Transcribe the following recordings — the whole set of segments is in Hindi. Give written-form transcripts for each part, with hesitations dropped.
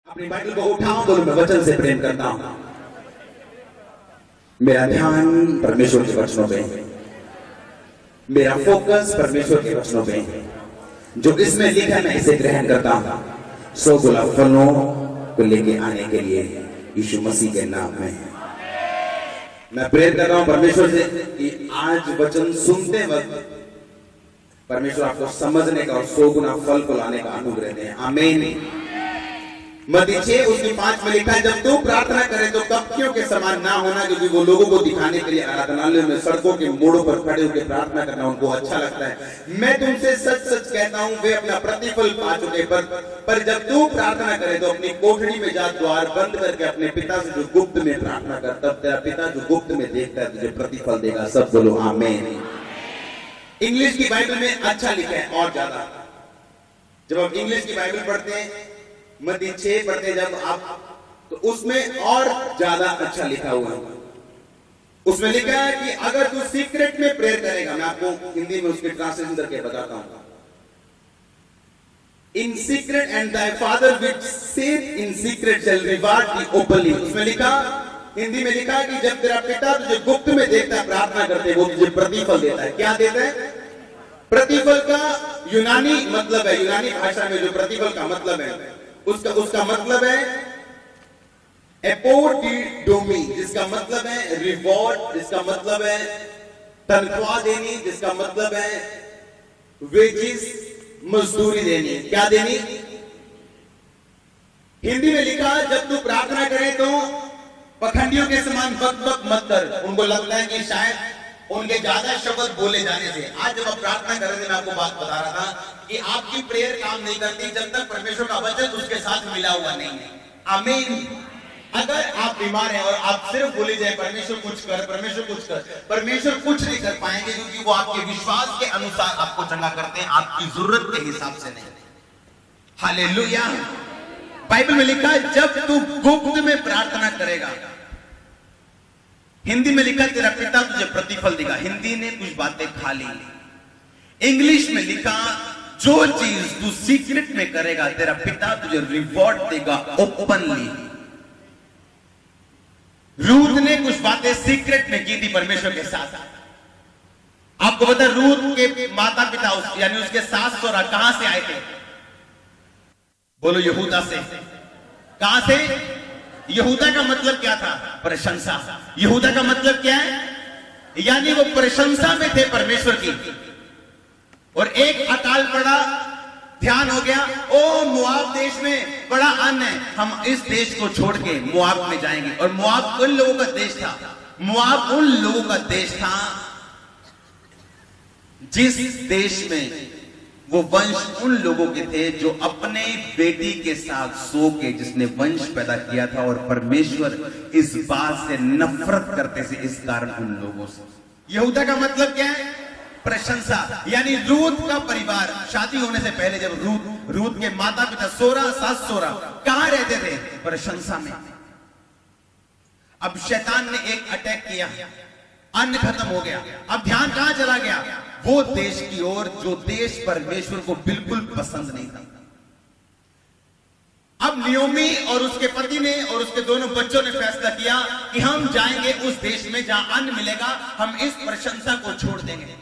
अपनी बाइबल को उठाओ, बोलो मैं वचन से प्रेम करता हूं। मेरा ध्यान परमेश्वर के वचनों पे, मेरा फोकस परमेश्वर के वचनों पे, जो इसमें लिखा है मैं इसे ग्रहण करता हूं। 100 गुलाब फलों को लेके आने के लिए यीशु मसीह के नाम में मैं प्रेयर कर रहा हूं परमेश्वर से कि आज वचन सुनते वक्त परमेश्वर आपको समझने का और 100 गुना फल को लाने का अनुग्रह दे। आमीन। मत्ती 6 उसकी 5 में लिखा है, जब तू प्रार्थना करे तो कपटियों के समान ना होना, क्योंकि वो लोगों को दिखाने के लिए आराधनालयों में सड़कों के मोड़ों पर खड़े होकर प्रार्थना करना उनको अच्छा लगता है। मैं तुमसे सच सच कहता हूं वे अपना प्रतिफल पा चुके। पर जब तू प्रार्थना करे तो अपनी कोठरी में जा, द्वार बंद करके अपने पिता से जो गुप्त में प्रार्थना कर, तब तेरा पिता जो गुप्त में देखता है तुझे प्रतिफल देगा। सब बोलो आमीन। इंग्लिश की बाइबल में अच्छा लिखा है और ज्यादा। जब आप इंग्लिश की बाइबल पढ़ते हैं, मत्ती 6 पढ़ते जब आप, तो उसमें और ज्यादा अच्छा लिखा हुआ है। उसमें लिखा है कि अगर तू सीक्रेट में प्रेयर करेगा, मैं आपको हिंदी में उसके ट्रांसलेशन करके बताता हूं। In secret and thy father which seeth in secret shall reward thee openly. उसमें लिखा, हिंदी में लिखा है कि जब तेरा पिता तुझे गुप्त में देखता है प्रार्थना करते, वो तुझे प्रतिफल देता है। क्या देता है? प्रतिफल का यूनानी मतलब है, यूनानी भाषा में जो प्रतिफल का मतलब है उसका मतलब है एपोडिडोमी, जिसका मतलब है रिवॉर्ड, जिसका मतलब है तनख्वाह देनी, जिसका मतलब है वेजिस, मजदूरी देनी। क्या देनी? हिंदी में लिखा, जब तू प्रार्थना करे तो पखंडियों के समान बक बक मत कर। उनको लगता है कि शायद उनके ज्यादा शब्द बोले जाने से। आज जब आप प्रार्थना कर रहे थे, मैं आपको बात बता रहा था कि आपकी प्रेयर काम नहीं करती जब तक परमेश्वर का वचन उसके साथ मिला हुआ नहीं है। आमीन। अगर आप बीमार हैं और आप सिर्फ बोले जाए परमेश्वर कुछ कर, परमेश्वर कुछ कर, परमेश्वर कुछ नहीं कर पाएंगे, क्योंकि वो आपके विश्वास के अनुसार आपको चंगा करते हैं, आपकी जरूरत के हिसाब से नहीं। हालेलुया। बाइबल में लिखा है, जब तू गुप्त में प्रार्थना करेगा, हिंदी में लिखा तेरा पिता तुझे प्रतिफल देगा। हिंदी ने कुछ बातें खा ली। इंग्लिश में लिखा, जो चीज तू सीक्रेट में करेगा तेरा पिता तुझे रिवॉर्ड देगा ओपनली। रूथ ने कुछ बातें सीक्रेट में की थी परमेश्वर के साथ। आपको पता, रूथ के माता पिता यानी उसके सास ससुर कहां से आए थे? बोलो यहूदा से। कहां से? यहूदा का मतलब क्या था? प्रशंसा। यहूदा का मतलब क्या है? यानी वो प्रशंसा में थे परमेश्वर की। और एक अकाल पड़ा, ध्यान हो गया, ओ मोआब देश में बड़ा अन्न है, हम इस देश को छोड़ के मोआब में जाएंगे। और मोआब उन लोगों का देश था, मोआब उन लोगों का देश था जिस देश में वो वंश उन लोगों के थे जो अपने बेटी के साथ सो के जिसने वंश पैदा किया था, और परमेश्वर इस बात से नफरत करते थे इस कारण उन लोगों से। यहूदा का मतलब क्या है? प्रशंसा। यानी रूथ का परिवार शादी होने से पहले, जब रूथ के माता पिता सोरा सास सोरा कहां रहते थे? प्रशंसा में। अब शैतान ने एक अटैक किया, अन्न खत्म हो गया। अब ध्यान कहां चला गया? वो देश की ओर जो देश परमेश्वर को बिल्कुल पसंद नहीं था। अब नियोमी और उसके पति ने और उसके दोनों बच्चों ने फैसला किया कि हम जाएंगे उस देश में जहां अन्न मिलेगा, हम इस प्रशंसा को छोड़ देंगे।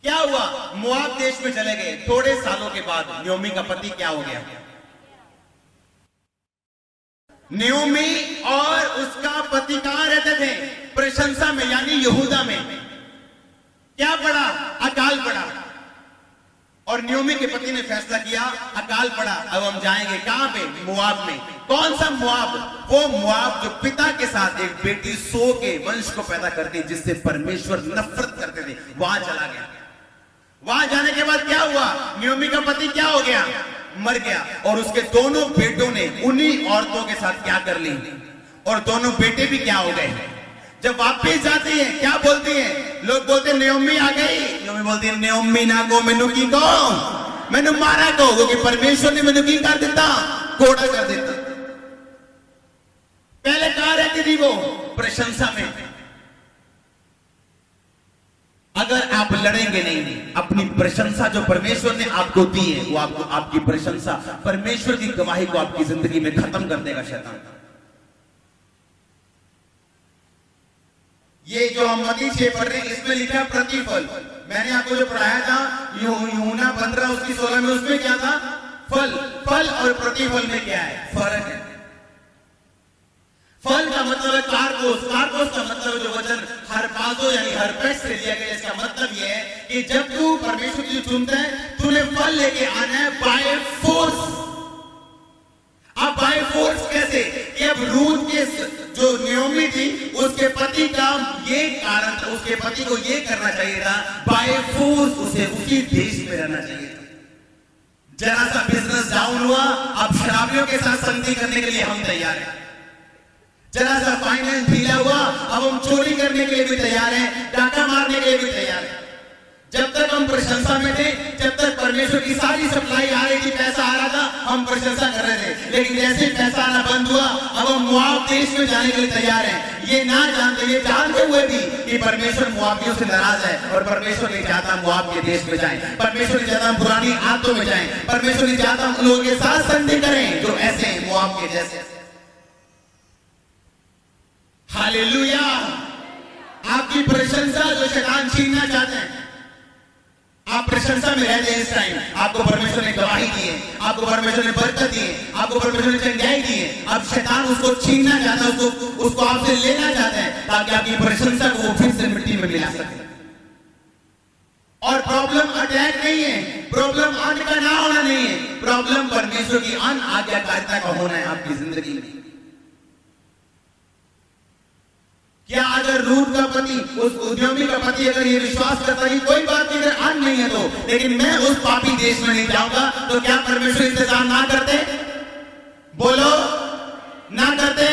क्या हुआ? मोआब देश में चले गए। थोड़े सालों के बाद नियोमी का पति क्या हो गया? नियोमी और उसका पति कहां रहते थे? प्रशंसा में, यानी यहूदा में। क्या पड़ा? अकाल पड़ा। और नियोमी के पति ने फैसला किया, अकाल पड़ा, अब हम जाएंगे कहां पे? मोआब में। कौन सा मोआब? वो मोआब जो पिता के साथ एक बेटी सो के वंश को पैदा करती, जिससे परमेश्वर नफरत करते थे, वहां चला गया। वहां जाने के बाद क्या हुआ? नियोमी का पति क्या हो गया? मर गया। और उसके दोनों बेटों ने उन्हीं औरतों के साथ क्या कर ली? और दोनों बेटे भी क्या हो गए? जब वापिस जाती है क्या बोलती है? लोग बोलते नियोमी आ गई। नियोमी बोलती है, नियोमी ना को मैनू की कहो, मैनू मारा कहो, क्योंकि परमेश्वर ने मैनू की कर देता? कोड़ा कर देता। पहले कहां रहती थी वो? प्रशंसा में। अगर आप लड़ेंगे नहीं। अपनी प्रशंसा जो परमेश्वर ने आपको दी है, वो आपको, आपकी प्रशंसा परमेश्वर की गवाही को आपकी जिंदगी में खत्म कर देगा शैतान। ये जो हम मत्ती 6 पढ़ रहे हैं, इसमें लिखा है प्रतिफल। मैंने आपको जो पढ़ाया था यूहन्ना 15 उसकी 16 में, उसमें क्या था? फल। फल और प्रतिफल में क्या है? फर्क है। फल का मतलब है कारकोस। कारकोस का मतलब जो वचन हरपाजो यानी हरपेट से लिया गया, इसका मतलब यह है कि जब तू परमेश्वर की चुनता है, तूने फल लेके आना है बाय फोर्स। अब बाय फोर्स कैसे? कि अब रूथ के जो नियोमी थी, उसके पति का ये कारण था, उसके पति को ये करना चाहिए था, बाय फोर्स उसे उसी देश में रहना चाहिए था। जरा सा बिजनेस डाउन हुआ, अब शराबियों के साथ संगति करने के लिए हम तैयार हैं। जरा सा फाइनेंस ढीला हुआ, अब हम चोरी करने के लिए भी तैयार हैं, डाका मारने के लिए भी तैयार हैं। जब तक हम प्रशंसा में थे, जब तक परमेश्वर की सारी सप्लाई आ रही थी, पैसा आ रहा था, हम प्रशंसा कर रहे थे। लेकिन जैसे ही पैसा आना बंद हुआ, अब हम मोआब देश में जाने के लिए तैयार हैं। ये ना जानते, ये जानते हुए भी कि परमेश्वर मोआबियों से नाराज है और परमेश्वर नहीं चाहता मोआब के देश में जाएं। परमेश्वर नहीं चाहता हम पुरानी आदतों में जाएं। परमेश्वर नहीं चाहता हम लोगों के साथ संगति करें जो ऐसे हैं, मोआब के जैसे। हालेलुया। आपकी प्रशंसा जो शैतान छीनना चाहते हैं, आप प्रशंसा में रहते हैं। इस टाइम आपको परमेश्वर ने गवाही दी है, आपको परमेश्वर ने बरकत दी है, आपको परमेश्वर ने चंगाई दी है। अब शैतान उसको छीनना चाहता है, उसको आपसे लेना चाहता है, ताकि आपकी प्रशंसा को वो फिर से मिट्टी में मिला सके। और प्रॉब्लम अटैक नहीं है, प्रॉब्लम अन्न का ना होना नहीं है, प्रॉब्लम परमेश्वर की अन आज्ञाकारिता का होना है आपकी जिंदगी में। क्या अगर रूथ का पति, उस उद्यमी का पति अगर ये विश्वास करता कि कोई बात नहीं, अगर अन्न नहीं है तो, लेकिन मैं उस पापी देश में नहीं जाऊंगा, तो क्या परमेश्वर इंतजाम ना करते? बोलो, ना करते?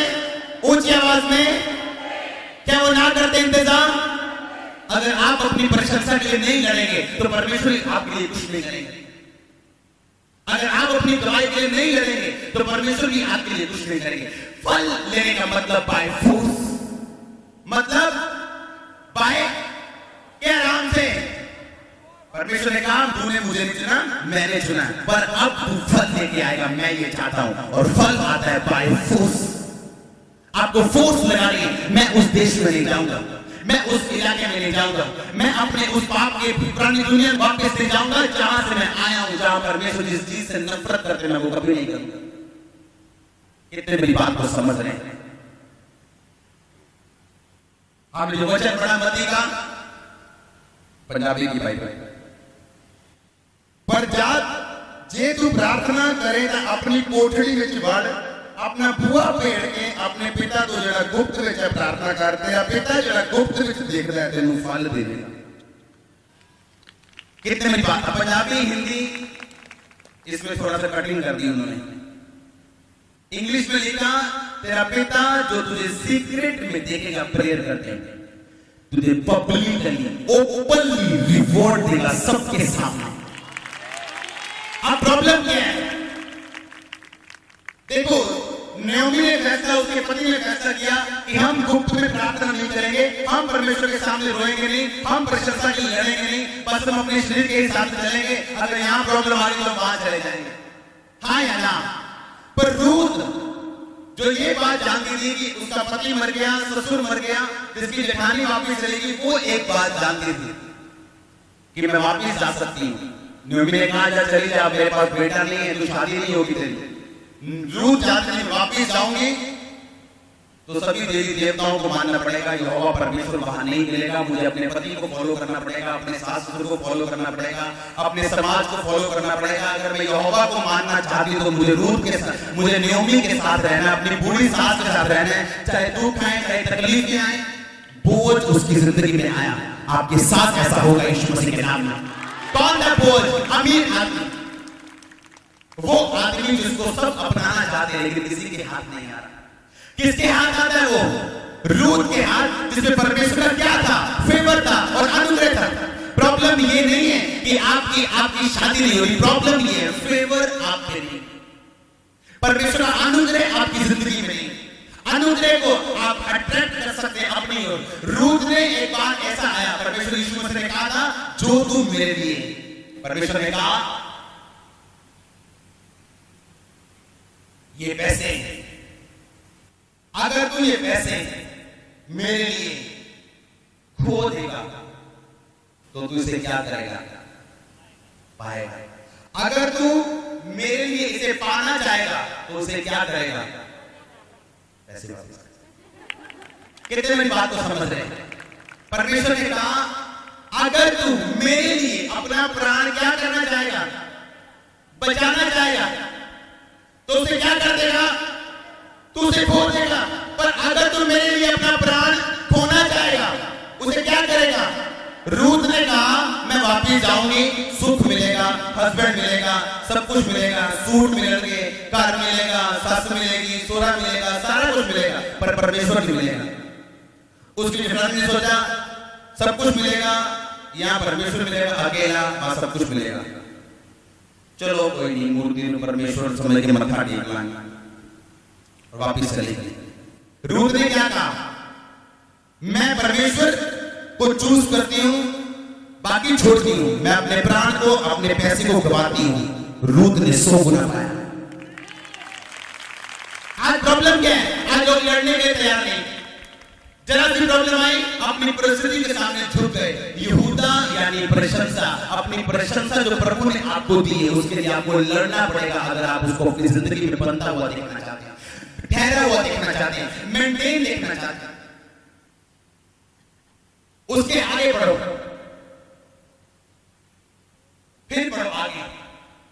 ऊंची आवाज में, क्या वो ना करते इंतजाम? अगर आप अपनी प्रशंसा के लिए नहीं लड़ेंगे, तो परमेश्वर आपके लिए कुछ नहीं करेंगे। अगर आप अपनी गवाही के लिए नहीं लड़ेंगे, तो परमेश्वर भी आपके लिए कुछ नहीं करेंगे। फल लेने का मतलब बाय फोर्स, मतलब बाय के आराम से। परमेश्वर ने कहा तूने मुझे नहीं चुना, मैंने चुना, पर अब तू फल लेके आएगा, मैं ये चाहता हूं। और फल आता है बाय फोर्स। आपको फोर्स लगानी है। मैं उस देश में नहीं जाऊंगा, मैं उस इलाके में नहीं जाऊंगा, मैं अपने उस पाप के पुरानी दुनिया में वापस नहीं जाऊंगा जहां से मैं आया हूं, जहां परमेश्वर जिस चीज से नफरत करते मैं वो कभी नहीं करूंगा। कितने मेरी बात को समझ रहे हैं? आपने जो वचन पढ़ा मत्ती का, पंजाबी की बाइबल, पर जात जे तू प्रार्थना करे तो अपनी कोठड़ी में वड़, अपना बुआ पेड़ के अपने पिता तो जरा गुप्त में प्रार्थना करते हैं, पिता जरा गुप्त में देखता है तेन फल देगा। कितने मेरी बात, पंजाबी हिंदी इसमें थोड़ा सा कटिंग कर दी उन्होंने। इंग्लिश में लिखा तेरा पिता जो तुझे सीक्रेट में देखेगा, प्रेयर करते हैं, तुझे पब्लिकली ओपनली रिवॉर्ड देगा सबके सामने। अब प्रॉब्लम क्या है? देखो, नयोमी ने फैसला, उसके पति ने फैसला किया कि हम गुप्त में प्रार्थना नहीं करेंगे, हम परमेश्वर के सामने रोएंगे नहीं, हम प्रशंसा के लिए लड़ेंगे नहीं, बस हम अपने शरीर के हिसाब से चलेंगे। अगर यहां प्रॉब्लम आ रही तो वहां चले जाएंगे, हाँ या ना? पर रूथ जो ये बात जानती थी कि उसका पति मर गया, ससुर मर गया, जिसकी जेठानी वापिस चलेगी, वो एक बात जानती थी कि मैं वापिस जा सकती हूँ। नयोमी ने कहा जा चली जा, मेरे पास बेटा नहीं है, तो शादी नहीं होगी तेरी। रूथ जानती थी वापिस जाऊंगी तो सभी देवी देवताओं को मानना पड़ेगा, यहोवा परमेश्वर वहां नहीं मिलेगा, मुझे अपने पति को फॉलो करना पड़ेगा, अपने सास ससुर को फॉलो करना पड़ेगा, अपने समाज को फॉलो करना पड़ेगा। अगर मैं यहोवा को मानना चाहती हूँ तो मुझे रूथ के साथ, मुझे नयोमी के साथ रहना, अपनी बूढ़ी सास के साथ रहना है, चाहे दुख आए, चाहे तकलीफें आए, बोझ उसकी जिंदगी में आया, आपके साथ ऐसा होगा यीशु मसीह के नाम में। कौन था बोझ? अमीर आदमी, वो आदमी जिसको सब अपनाना चाहते हैं लेकिन किसी के हाथ नहीं आ रहा। किसके हाथ आता है वो? रूथ के हाथ, जिसमें परमेश्वर का क्या था? फेवर था और अनुग्रह था। प्रॉब्लम ये नहीं है कि आपकी शादी नहीं हो रही, प्रॉब्लम ये है फेवर आपके नहीं, परमेश्वर का अनुग्रह आपकी जिंदगी में नहीं। अनुग्रह को आप अट्रैक्ट कर सकते हैं अपनी ओर। रूथ ने एक बार ऐसा आया, परमेश्वर यीशु मसीह ने कहा था, जो तू मेरे लिए, परमेश्वर ने कहा ये पैसे, अगर तू ये पैसे मेरे लिए खो देगा तो तू इसे क्या करेगा? पाएगा। अगर तू मेरे लिए इसे पाना चाहेगा तो उसे क्या करेगा? पैसे वापस। कितने मेरी बात को समझ रहे हैं? परमेश्वर ने कहा अगर तू मेरे लिए अपना प्राण क्या करना चाहेगा? बचाना चाहेगा तो उसे क्या कर देगा? तू उसे खो देगा। पर अगर तू मेरे लिए अपना प्राण खोना चाहेगा उसे क्या करेगा? रूथ ने कहा मैं वापिस जाऊंगी, सुख मिलेगा, हस्बैंड मिलेगा, सब कुछ मिलेगा, सूट मिलेंगे, कार मिलेगा, सास मिलेगी, सोना मिलेगा, सारा कुछ मिलेगा, पर परमेश्वर नहीं मिलेगा। उसकी फैमिली ने सोचा सब कुछ मिलेगा, यहाँ परमेश्वर मिलेगा अकेला, वहां सब कुछ मिलेगा। चलो कोई नहीं, मूर्ति में परमेश्वर समझ के मत्था टेक लाएंगे और वापिस चले गए। रूथ ने क्या कहा? मैं परमेश्वर को चूज करती हूं, बाकी छोड़ती हूं, मैं अपने प्राण को, अपने पैसे को गवाती हूं। रूथ ने 100 गुना पाया। आज प्रॉब्लम क्या है? आज लोग लड़ने के लिए तैयार नहीं। जरा सी प्रॉब्लम आई, अपनी परिस्थिति के सामने झुक गए। यहूदा यानी प्रशंसा, अपनी प्रशंसा जो प्रभु ने आपको दी है उसके लिए आपको लड़ना पड़ेगा। अगर आप उसको अपनी जिंदगी में बनता हुआ देखना चाहते हैं, ठहरा हुआ देखना चाहते हैं, मेंटेन देखना चाहते हैं, उसके आगे बढ़ो, फिर बढ़ो आगे।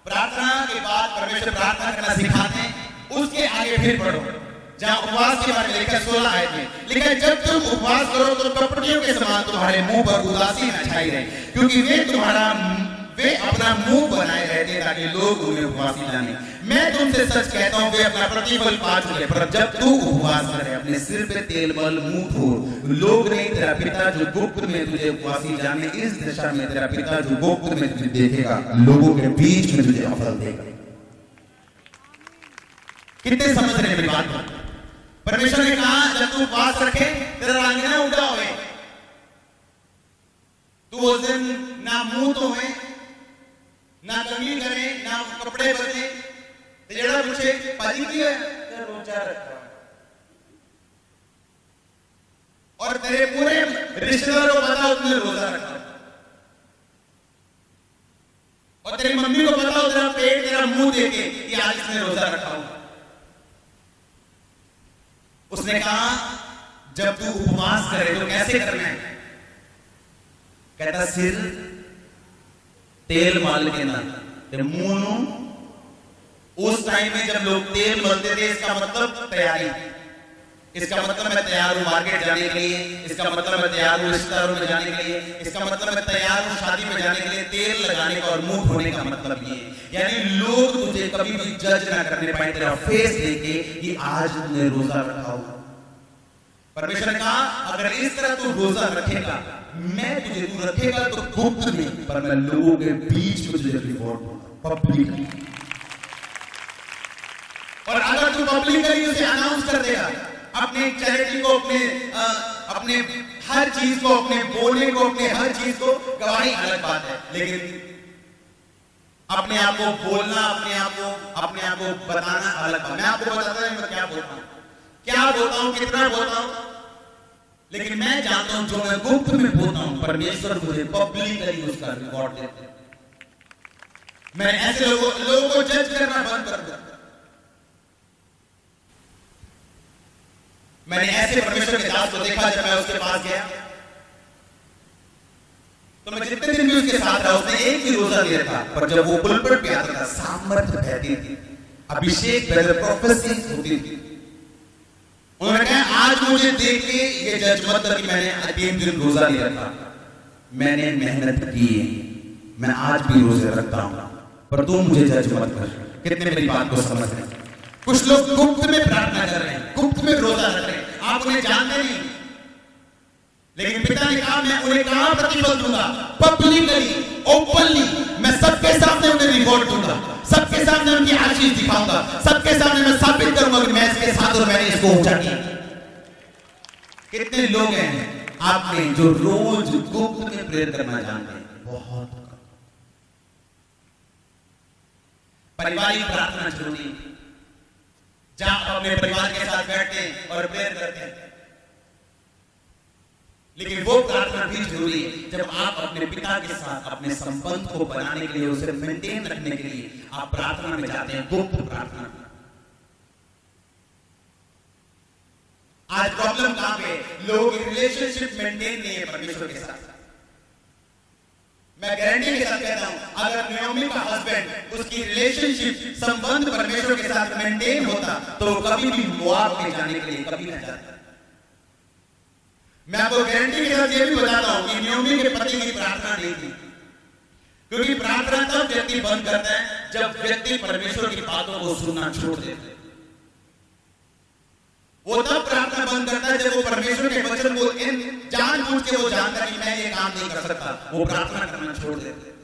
प्रार्थना के बाद परमेश्वर प्रार्थना करना सिखाते हैं, उसके आगे फिर बढ़ो। जहां उपवास के बारे में लिखा 16 आयत में लिखा है, जब तुम उपवास करो तो कपटियों के समान तुम्हारे मुंह पर उदासी न छाई रहे, क्योंकि वे अपना मुंह बनाए रहते ताकि लोग उन्हें उपवासी जाने। मैं तुमसे सच कहता हूं वे अपना प्रतिफल पा चुके। पर जब तू उपवास करे अपने सिर पे तेल मल, मुंह धो, लोग नहीं तेरा पिता जो गुप्त में तुझे उपवासी जाने, इस दशा में तेरा पिता जो गुप्त में तुझे देखेगा, लोगों के बीच में तुझे फल देगा। कितने समझ रहे हैं मेरी बात को? परमेश्वर ने कहा जब तू उपवास रखे तेरा रंग ना उड़ा होवे, तू उस दिन ना मुंह धोवे, ना कंघी करे, ना कपड़े बदले, तेरा पूछे पाजी की है रोजा रखा, और तेरे पूरे रिश्तेदारों को पता हो तुमने रोजा रखा, और तेरी मम्मी को पता हो तेरा पेट, तेरा मुंह देके कि आज इसने रोजा रखा हो। उसने कहा जब तू उपवास करे तो कैसे करना है? कहता सिर तेल माल के ना ते मुंह। उस टाइम में जब लोग तेल मलते थे इसका मतलब तैयारी, इसका मतलब मैं तैयार हूं मार्केट जाने के लिए, इसका मतलब मैं तैयार हूं रिश्तेदारों में जाने के लिए, इसका मतलब मैं तैयार हूं शादी में जाने के लिए। तेल लगाने का और मुंह धोने का मतलब ये, यानी लोग तुझे कभी भी जज ना करने पाए तेरा फेस देके कि आज तूने रोजा रखा हो। परमेश्वर ने कहा अगर इस तरह तू रोजा रखेगा, मैं तुझे, तू रखेगा तो गुप्त में, पर मैं लोगों के बीच में तुझे रिवॉर्ड दूंगा पब्लिकली। और अगर तू पब्लिकली उसे अनाउंस कर देगा, अपने चैरिटी को, अपने हर चीज को, अपने बोलने को, अपने हर चीज को, गवाही अलग बात है, लेकिन अपने आप को बोलना, अपने आप को बताना अलग बात। मैं आपको बताता हूं मैं क्या बोलता हूं, कितना बोलता हूं, लेकिन मैं जानता हूं जो मैं गुप्त में बोलता हूं परमेश्वर मुझे पब्लिकली उसका रिकॉर्ड देते हैं। मैं ऐसे लोगों को जज करना बंद कर दूं। मैंने ऐसे परमेश्वर के दास को देखा, जब मैं उसके पास गया तो मैं जितने दिन भी उसके साथ रहा उसने एक भी रोजा नहीं रखा, पर जब वो पुलपट पे आता था सामर्थ्य बहती थी, अभिषेक प्रोफेसी होती थी। उन्होंने कहा आज मुझे देख के ये जज मत कर कि मैंने 3 दिन रोजा नहीं रखा, मैंने मेहनत की है, मैं आज भी रोजे रखता हूं, पर तुम मुझे जज मत कर। कितने मेरी बात को समझ रहे हैं? कुछ लोग गुप्त में प्रार्थना कर रहे हैं, गुप्त में रोजा रख रहे हैं, आप उन्हें जानते नहीं, लेकिन पिता ने कहा मैं उन्हें कहां प्रतिफल दूंगा? पब्लिकली, ओपनली, मैं सबके सामने उन्हें रिवॉर्ड दूंगा, सबके सामने उनकी आशीष दिखाऊंगा, सबके सामने मैं साबित करूंगा कि मैं इसके साथ और मैंने इसको ऊंचा किया। कितने लोग हैं आप में जो रोज गुप्त में प्रेयर करना जानते हैं? बहुत कम। पारिवारिक प्रार्थना जरूरी है, जहां आप अपने परिवार के साथ बैठते हैं और प्रेयर करते हैं, लेकिन वो प्रार्थना भी जरूरी है जब आप अपने पिता के साथ अपने संबंध को बनाने के लिए, उसे मेंटेन रखने के लिए आप प्रार्थना में जाते हैं, गुप्त प्रार्थना। आज प्रॉब्लम कहां पे? लोगों की रिलेशनशिप मेंटेन नहीं है परमेश्वर के साथ। मैं गारंटी के साथ कहता हूं, अगर नयोमी का हस्बैंड, उसकी रिलेशनशिप, संबंध परमेश्वर के साथ मेंटेन होता तो कभी भी मोआब में जाने के लिए कभी नहीं जाता। मैं आपको गारंटी के साथ ये भी बताता हूं कि नयोमी के पति की प्रार्थना नहीं थी, क्योंकि प्रार्थना तब व्यक्ति बंद करता है जब व्यक्ति परमेश्वर की बातों को सुनना छोड़ देता है। वो तब प्रार्थना बंद करता है जब वो परमेश्वर के वचन को इन जानबूझ के वो जानता है कि मैं ये काम नहीं कर सकता, वो प्रार्थना करना छोड़ देता है।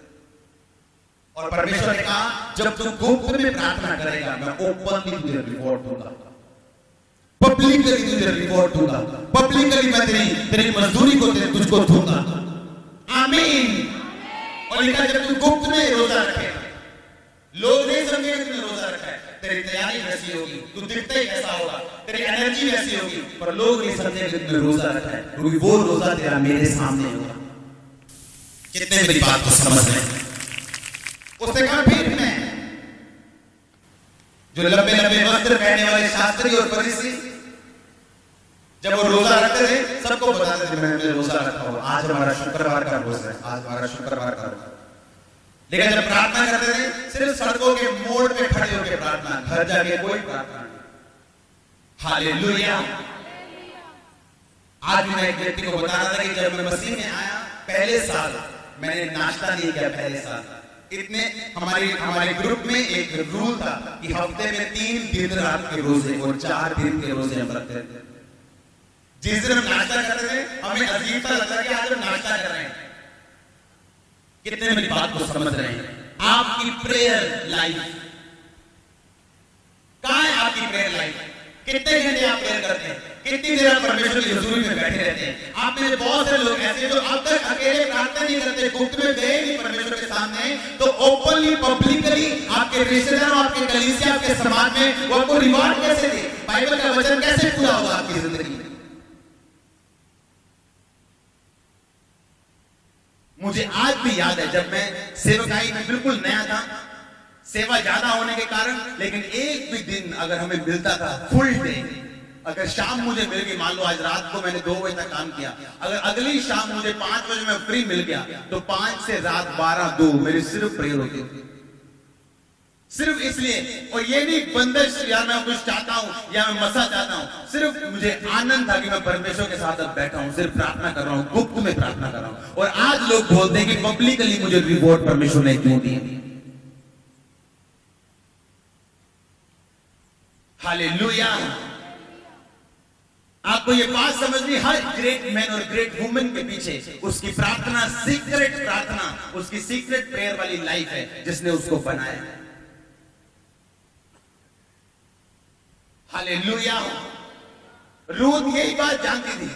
और परमेश्वर ने कहा, जब तू गुप्त में प्रार्थना करेगा मैं ओपनली तुझे रिवॉर्ड दूंगा, पब्लिकली तुझे रिवॉर्ड दूंगा, पब्लिकली मैं तेरी मजदूरी को तुझको दूंगा। आमीन। और लिखा, जब तू गुप्त में रोजा रखेगा, लोग नहीं समझेंगे तुमने रोजा रखा है, तेरी तैयारी वैसी होगी, तू दिखते ही ऐसा होगा, तेरी एनर्जी वैसी होगी, पर लोग नहीं समझेंगे तुमने रोजा रखा है, क्योंकि वो रोजा तेरा मेरे सामने होगा। कितने मेरी बात को समझ रहे हैं? उसने कहा, फिर मैं, जो लंबे लंबे वस्त्र पहनने वाले शास्त्री और फरीसी जब वो रोजा रखते थे, सबको बताते थे मैंने रोजा रखा हुआ, आज हमारा शुक्रवार का रोजा है, आज हमारा शुक्रवार का रोजा। लेकिन जब प्रार्थना करते थे, सिर्फ सड़कों के मोड़ पे खड़े होकर प्रार्थना, घर जाके कोई प्रार्थना नहीं। हालेलुया। आज मैं एक व्यक्ति को बता रहा था कि जब मैं मसीह में आया, पहले साल मैंने नाश्ता नहीं किया, पहले साल इतने हमारे ग्रुप में एक रूल था कि हफ्ते में 3 दिन रात के रोजे और 4 दिन के रोजे हम रखते थे। जिस दिन हम नाश्ता करते थे, हमें अजीब सा लगता कि आज हम नाश्ता कर रहे हैं। कितने मेरी बात को समझ रहे हैं? आपकी प्रेयर लाइफ कहां है? आपकी प्रेयर लाइफ कितने घंटे आप प्रेयर करते हैं? कितनी देर आप परमेश्वर की हुजूरी में बैठे रहते हैं? आप में बहुत से लोग ऐसे जो अब तक अकेले प्रार्थना नहीं करते, गुप्त में गए नहीं परमेश्वर के सामने, तो ओपनली पब्लिकली आपके रिश्तेदार, आपके कलीसिया, आपके समाज में वो आपको रिवॉर्ड कैसे दे? बाइबल का वचन कैसे पूरा होगा आपकी जिंदगी में? मुझे आज भी याद है जब मैं सेवकाई में बिल्कुल नया था, सेवा ज्यादा होने के कारण, लेकिन एक भी दिन अगर हमें मिलता था फुल डे, अगर शाम मुझे मिल गई, मान लो आज रात को मैंने 2 बजे तक काम किया, अगर अगली शाम मुझे 5 बजे में फ्री मिल गया, तो 5 से रात 12-2 मेरी सिर्फ प्रेयर होती थी, सिर्फ इसलिए। और ये नहीं बंदिश या मैं कुछ चाहता हूं या मैं मसा चाहता हूं, सिर्फ मुझे आनंद था कि मैं परमेश्वर के साथ अब बैठा हूं, सिर्फ प्रार्थना कर रहा हूं, गुप्त में प्रार्थना कर रहा हूं। और आज लोग बोलते हैं कि पब्लिकली मुझे रिवॉर्ड परमेश्वर ने क्यों दिए? हालेलुया। आपको ये बात समझनी, हर ग्रेट मैन और ग्रेट वुमेन के पीछे उसकी प्रार्थना, सीक्रेट प्रार्थना, उसकी सीक्रेट प्रेयर वाली लाइफ है जिसने उसको बनाया। हालेलुया। रूथ यही बात जानती थी,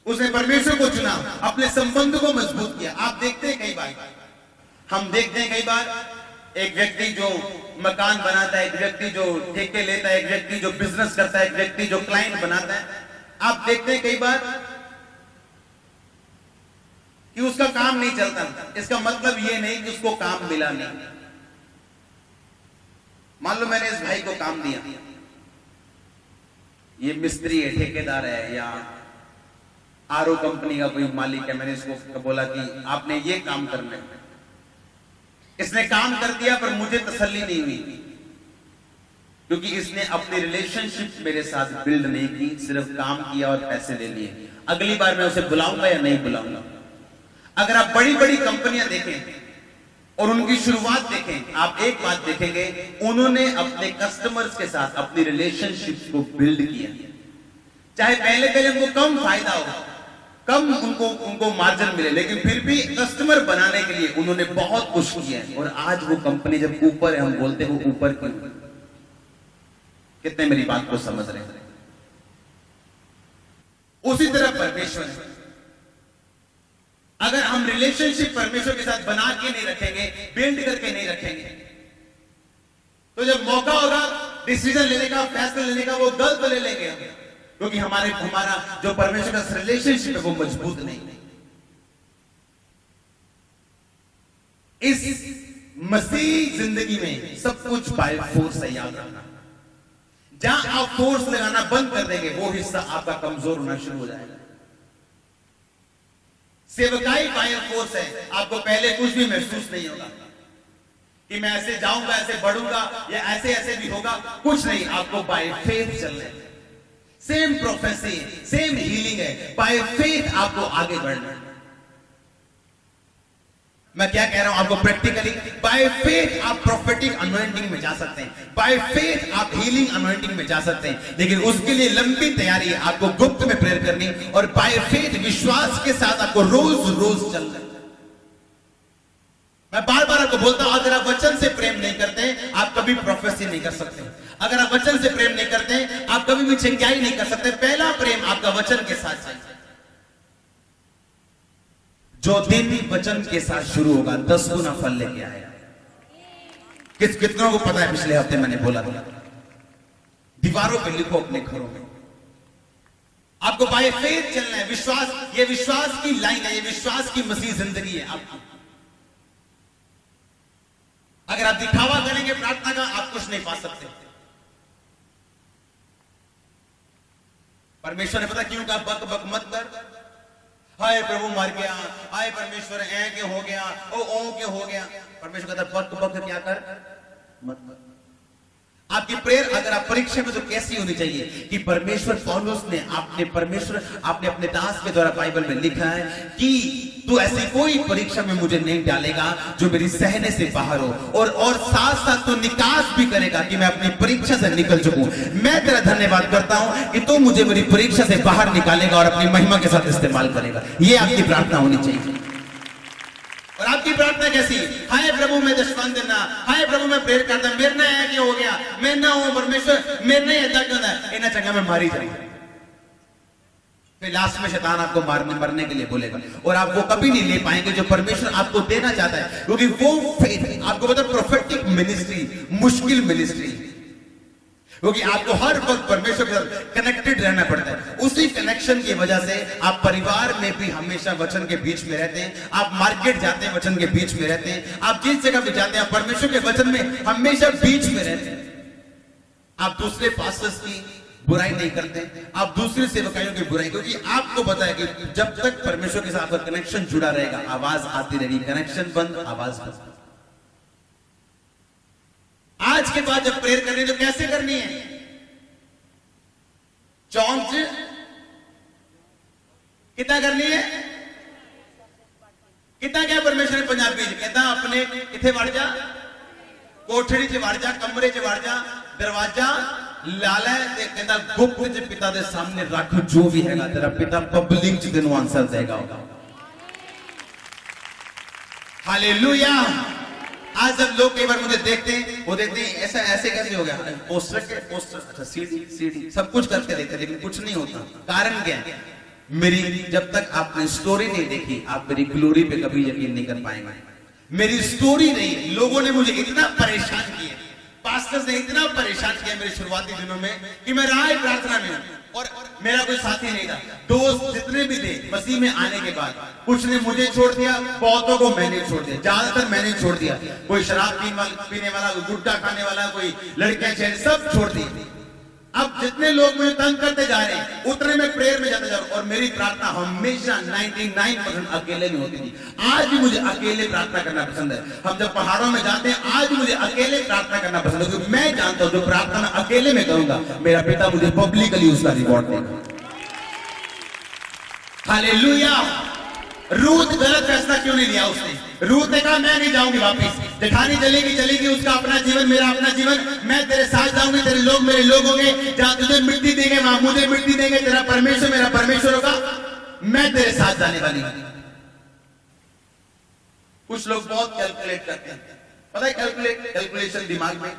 उसने परमेश्वर को चुना, अपने संबंध को मजबूत किया। आप देखते हैं कई बार, हम देखते हैं कई बार एक व्यक्ति जो मकान बनाता है, एक व्यक्ति जो ठेके लेता है, एक व्यक्ति जो बिजनेस करता है, एक व्यक्ति जो क्लाइंट बनाता है, आप देखते हैं कई बार कि उसका काम नहीं चलता। इसका मतलब ये नहीं कि उसको काम मिला नहीं। मान लो मैंने इस भाई को काम दिया, ये मिस्त्री है, ठेकेदार है, या आरओ कंपनी का कोई मालिक है, मैंने इसको बोला कि आपने ये काम करना है। इसने काम कर दिया, पर मुझे तसल्ली नहीं हुई, क्योंकि इसने अपनी रिलेशनशिप मेरे साथ बिल्ड नहीं की, सिर्फ काम किया और पैसे ले लिए। अगली बार मैं उसे बुलाऊंगा या नहीं बुलाऊंगा? अगर आप बड़ी बड़ी कंपनियां देखें और उनकी शुरुआत देखें, आप एक बात देखेंगे, उन्होंने अपने कस्टमर्स के साथ अपनी रिलेशनशिप को बिल्ड किया। चाहे पहले पहले उनको कम फायदा हो, कम उनको मार्जिन मिले, लेकिन फिर भी कस्टमर बनाने के लिए उन्होंने बहुत कुछ किया है। और आज वो कंपनी जब ऊपर है, हम बोलते हैं वो ऊपर क्यों? कितने मेरी बात को समझ रहे हैं? उसी तरह परमेश्वर है। अगर हम रिलेशनशिप परमेश्वर के साथ बना के नहीं रखेंगे, बिल्ड करके नहीं रखेंगे, तो जब मौका होगा डिसीजन लेने का, फैसला लेने का, वो गलत ले लेंगे हम, क्योंकि हमारा जो परमेश्वर का रिलेशनशिप है वो मजबूत नहीं। इस मसीह जिंदगी में सब कुछ बाय फोर्स है, याद रखना। जहां आप फोर्स लगाना बंद कर देंगे, वो हिस्सा आपका कमजोर होना शुरू हो जाएगा। सेवकाई बाय फोर्स है, आपको पहले कुछ भी महसूस नहीं होगा कि मैं ऐसे जाऊंगा, ऐसे बढ़ूंगा, या ऐसे ऐसे भी होगा, कुछ नहीं, आपको बाय फेथ चलना है। सेम प्रोफेसी, सेम हीलिंग है, बाय फेथ आपको आगे बढ़ना है। मैं क्या कह रहा हूं आपको प्रैक्टिकली, बाय फेथ आप प्रोफेटिक अनॉइंटिंग में जा सकते हैं, बाय फेथ आप हीलिंग अनॉइंटिंग में जा सकते हैं, लेकिन उसके लिए लंबी तैयारी है। आपको गुप्त में प्रेयर करनी, और बाय फेथ विश्वास के साथ आपको रोज रोज चलना है। मैं बार बार आपको बोलता हूं, अगर आप वचन से प्रेम नहीं करते, आप कभी प्रोफेसी नहीं कर सकते। अगर आप वचन से प्रेम नहीं करते, आप कभी भी चंगाई नहीं कर सकते। पहला प्रेम आपका वचन के साथ चाहिए। जो दिन वचन के साथ शुरू होगा 10 गुना फल लेके आएगा। कितनों को पता है? पिछले हफ्ते मैंने बोला था, दीवारों पे लिखो अपने घरों में। आपको बाय फेथ चलना है। विश्वास, ये विश्वास की लाइन है, ये विश्वास की मसीह जिंदगी है आपकी। अगर आप दिखावा करेंगे प्रार्थना का, आप कुछ नहीं पा सकते। परमेश्वर ने पता क्यों कहा, बक बक मत कर, हाय प्रभु मर गया, हाय परमेश्वर ऐ के हो गया, ओ के हो गया। परमेश्वर कहता बक बक क्या कर, मत कर। आपकी प्रेयर अगर आप परीक्षा में, तो कैसी होनी चाहिए कि परमेश्वर, पौलुस ने आपने अपने दास के द्वारा बाइबल में लिखा है कि तू ऐसी कोई परीक्षा में मुझे नहीं डालेगा जो मेरी सहने से बाहर हो, और साथ साथ तू निकास भी करेगा कि मैं अपनी परीक्षा से निकल चुकूं। मैं तेरा धन्यवाद करता हूं कि तू मुझे मेरी परीक्षा से बाहर निकालेगा और अपनी महिमा के साथ इस्तेमाल करेगा। ये आपकी प्रार्थना होनी चाहिए। और आपकी प्रार्थना कैसी? हाय प्रभु मैं दशवंत देना, हाय प्रभु मैं प्रेयर करता, मेरे ना है कि हो गया, मैं ना हूं परमेश्वर, मेरे नहीं ऐसा क्यों है, इन्हें चंगा मैं मारी जाऊंगा। फिर लास्ट में शैतान आपको मरने के लिए बोलेगा, और आप वो कभी नहीं ले पाएंगे जो परमेश्वर आपको देना चाहता है, क्योंकि वो फेथ आपको पता, प्रोफेटिक मिनिस्ट्री मुश्किल मिनिस्ट्री, क्योंकि आपको हर वक्त परमेश्वर के साथ कनेक्टेड रहना पड़ता है। उसी कनेक्शन की वजह से आप परिवार में भी हमेशा वचन के बीच में रहते हैं, आप मार्केट जाते हैं वचन के बीच में रहते हैं, आप जिस जगह भी जाते हैं परमेश्वर के वचन में हमेशा बीच में रहते हैं। आप दूसरे पास्टर्स की बुराई नहीं करते, आप दूसरे सेवकाइयों की बुराई, क्योंकि आपको पता है कि जब तक परमेश्वर के साथ आपका कनेक्शन जुड़ा रहेगा, आवाज आती रहेगी, कनेक्शन बंद, आवाज बंद। आज के बाद जब प्रेयर करनी है तो कैसे करनी है? चौंच कितना करनी है? कितना क्या परमेश्वर ने पंजाबी कहता अपने किथे वड़ जा, कोठड़ी च वड़ जा, कमरे च वड़ जा, दरवाजा ला लै ते कहता गुप्त च पिता दे सामने रख, जो भी हैगा तेरा पिता पब्लिक च तेनू आंसर देगा। हालेलुया। आज जब लोग कई बार मुझे देखते हैं, वो देखते हैं ऐसा ऐसे कैसे हो गया, पोस्टर अच्छा सीडी सब कुछ करके देखते, लेकिन कुछ नहीं होता। कारण क्या है? मेरी जब तक आपने स्टोरी नहीं देखी, आप मेरी ग्लोरी पे कभी यकीन नहीं कर पाएंगे। मेरी स्टोरी नहीं, लोगों ने मुझे इतना परेशान किया, पास्टर्स ने इतना परेशान किया मेरे शुरुआती दिनों में कि मैं राह प्रार्थना में हूं, और मेरा कोई साथी नहीं था। दोस्त जितने भी थे मसीह में आने के बाद, कुछ ने मुझे छोड़ दिया, बहुतों को मैंने छोड़ दिया, ज्यादातर मैंने छोड़ दिया। कोई शराब पीने वाला, कोई गुड्डा खाने वाला, कोई लड़कियां छेड़, सब छोड़ दिए। अब जितने लोग मुझे तंग करते जा रहे हैं, उतने मैं प्रेयर में जाता जा रहा हूं, और मेरी प्रार्थना हमेशा 99% अकेले में होती थी। आज भी मुझे अकेले प्रार्थना करना पसंद है। हम जब पहाड़ों में जाते हैं, आज भी मुझे अकेले प्रार्थना करना पसंद है, क्योंकि मैं जानता हूं जो प्रार्थना मैं अकेले में करूंगा, मेरा पिता मुझे पब्लिकली उसका रिवॉर्ड देगा। हालेलुया। रूत गलत फैसला क्यों नहीं लिया उसने? रूत ने कहा मैं नहीं जाऊंगी वापस, जेठानी चलेगी, उसका अपना जीवन, मेरा अपना जीवन, मैं तेरे साथ जाऊंगी, तेरे लोग मेरे लोग होंगे, जहां तुझे मिट्टी देंगे वहां मुझे मिट्टी देंगे, तेरा परमेश्वर मेरा परमेश्वर होगा, मैं तेरे साथ जाने वाली हूं। कुछ लोग बहुत कैलकुलेट करते हैं, पता है कैलकुलेशन दिमाग में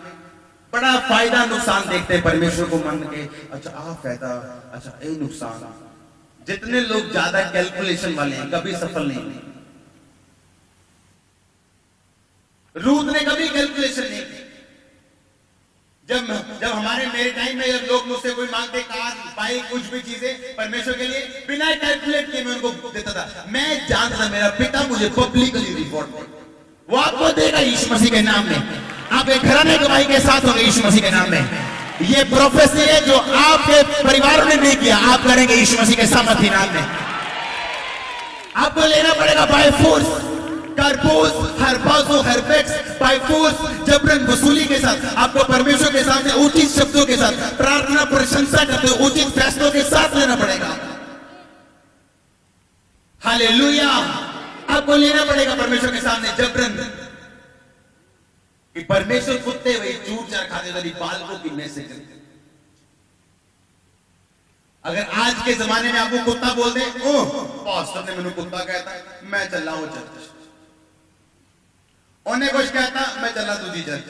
बड़ा फायदा नुकसान देखते हैं परमेश्वर को मान के, अच्छा आ फायदा, अच्छा ये नुकसान, जितने लोग ज्यादा कैलकुलेशन वाले हैं कभी सफल नहीं हुए। रूथ ने कभी कैलकुलेशन नहीं की। जब हमारे मेरे टाइम में जब लोग मुझसे कोई मांगते कार बाइक कुछ भी चीजें परमेश्वर के लिए बिना कैलकुलेट किए मैं उनको देता था। मैं जानता था मेरा पिता मुझे पब्लिकली रिवॉर्ड देगा, वो आपको देगा यीशु मसीह के नाम में। आप एक घराने गवाही के साथ होंगे यीशु मसीह के नाम में। ये प्रोफेसी है जो आपके परिवार ने नहीं किया, आप करेंगे यीशु मसीह के सामर्थ्य नाम में। आपको लेना पड़ेगा बाय फोर्स, कारपोस, हरपासो, हरपेक्स, बाय फोर्स, जबरन वसूली के साथ आपको परमेश्वर के सामने उचित शब्दों के साथ प्रार्थना प्रशंसा करते हुए उचित फैसलों के साथ लेना पड़ेगा। हालेलुया। आपको लेना पड़ेगा परमेश्वर के सामने जबरन कि परमेश्वर कुत्ते वही चूर चार खाने वाली बालकों की मैसेज। अगर आज के जमाने में आपको कुत्ता बोल दे, ओह पास्टर ने मैंने कुत्ता कहता, मैं चल रहा हूं चर्च। उन्हें कुछ कहता, मैं चला तुझी चर्च।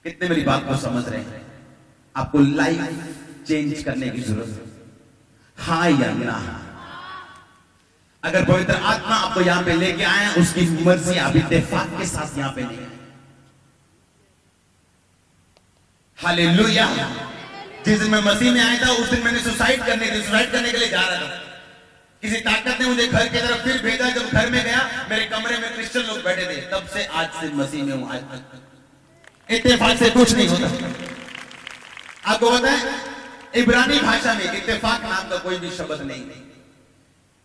कितने मेरी बात को समझ रहे हैं? आपको लाइफ चेंज करने की जरूरत है, हाँ या ना। अगर पवित्र आत्मा आपको यहां पे लेके आए, उसकी मर्जी आप इत्तेफाक के साथ यहां पे नहीं आए। हालेलुया। जिस दिन मैं मसीह में आया था उस दिन मैंने सुसाइड करने के लिए जा रहा था। किसी ताकत ने मुझे घर की तरफ फिर भेजा। जब घर में गया मेरे कमरे में क्रिश्चियन लोग बैठे थे। तब से आज से मसीह में हूं। आज तक इत्तेफाक से कुछ नहीं होता। आपको पता है इब्रानी भाषा में इत्तेफाक नाम का कोई भी शब्द नहीं।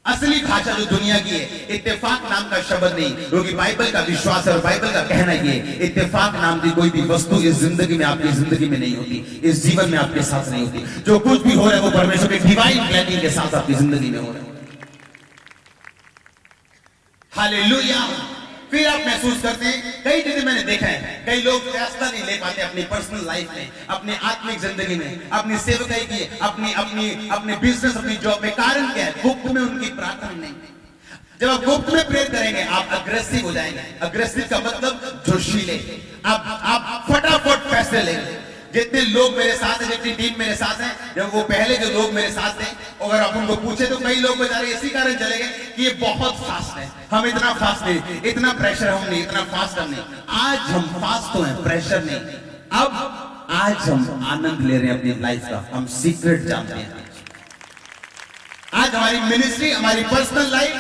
असली भाषा जो दुनिया की है, इत्तेफाक नाम का शब्द नहीं, क्योंकि बाइबल का विश्वास और बाइबल का कहना ये इत्तेफाक नाम की कोई भी वस्तु इस जिंदगी में आपकी जिंदगी में नहीं होती, इस जीवन में आपके साथ नहीं होती। जो कुछ भी हो रहा है वो परमेश्वर के डिवाइन प्लानिंग के साथ आपकी जिंदगी में हो रहा है। हालेलुया। फिर आप महसूस करते हैं, कई जगह मैंने देखा है कई लोग फैसला नहीं ले पाते अपनी पर्सनल लाइफ में, अपनी आत्मिक जिंदगी में, अपनी सेवकाई की, अपने बिजनेस, अपनी जॉब में। कारण क्या है? गुप्त में उनकी प्रार्थना नहीं। जब आप गुप्त में प्रेयर करेंगे आप अग्रेसिव हो जाएंगे। अग्रेसिव का मतलब जोशीले। आप फटाफट फैसले लेंगे। जितने लोग मेरे साथ हैं, जितनी टीम मेरे साथ है, जब वो पहले जो लोग मेरे साथ थे, अगर आप उनको पूछे तो कई लोग बेचारे इसी कारण चले गए कि ये बहुत फास्ट है, हम इतना फास्ट नहीं, इतना प्रेशर हम नहीं, इतना फास्ट हम नहीं। आज हम फास्ट तो हैं, प्रेशर नहीं। अब आज हम आनंद ले रहे हैं अपनी लाइफ का, हम सीक्रेट जानते हैं। आज हमारी मिनिस्ट्री, हमारी पर्सनल लाइफ